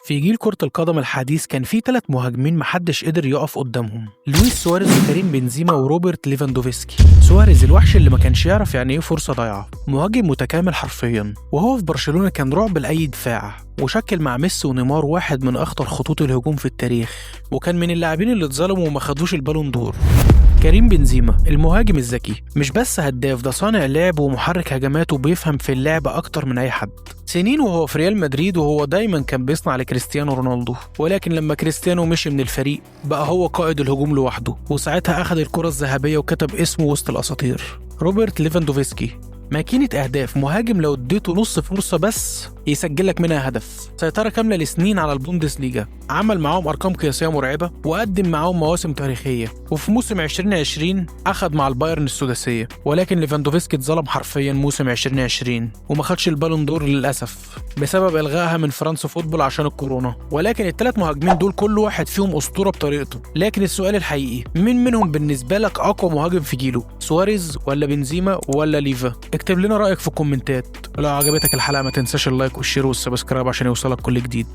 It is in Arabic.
في جيل كرة القدم الحديث كان في 3 مهاجمين محدش قدر يقف قدامهم: لويس سواريز وكريم بنزيما وروبرت ليفاندوفسكي. سواريز الوحش اللي ما كانش يعرف يعني ايه فرصة ضايعة، مهاجم متكامل حرفيا، وهو في برشلونة كان رعب لأي دفاع، وشكل مع ميسي ونيمار واحد من أخطر خطوط الهجوم في التاريخ، وكان من اللاعبين اللي اتظلموا وما خدوش البالون دور. كريم بنزيما المهاجم الذكي، مش بس هداف، ده صانع لعب ومحرك هجمات وبيفهم في اللعب أكتر من أي حد. سنين وهو في ريال مدريد وهو دايما كان بيصنع لكريستيانو رونالدو، ولكن لما كريستيانو مشي من الفريق بقى هو قائد الهجوم لوحده، وساعتها أخذ الكرة الذهبية وكتب اسمه وسط الأساطير. روبرت ليفاندوفسكي ماكينة أهداف، مهاجم لو اديته نص فرصة بس يسجلك منها هدف، سيطرة كاملة لسنين على البوندسليجا، عمل معاهم أرقام قياسية مرعبة وقدم معاهم مواسم تاريخية، وفي موسم 2020 أخذ مع البايرن السداسية. ولكن ليفاندوفسكي اتظلم حرفيا موسم 2020 وما خدش البالون دور للأسف بسبب إلغائها من فرنسا فوتبول عشان الكورونا. ولكن ال3 مهاجمين دول كل واحد فيهم أسطورة بطريقته. لكن السؤال الحقيقي، مين منهم بالنسبة لك أقوى مهاجم في جيله؟ سواريز ولا بنزيما ولا ليفا؟ اكتب لنا رأيك في الكومنتات، ولو عجبتك الحلقة ما تنساش اللايك والشير والسبسكرايب عشان يوصلك كل جديد.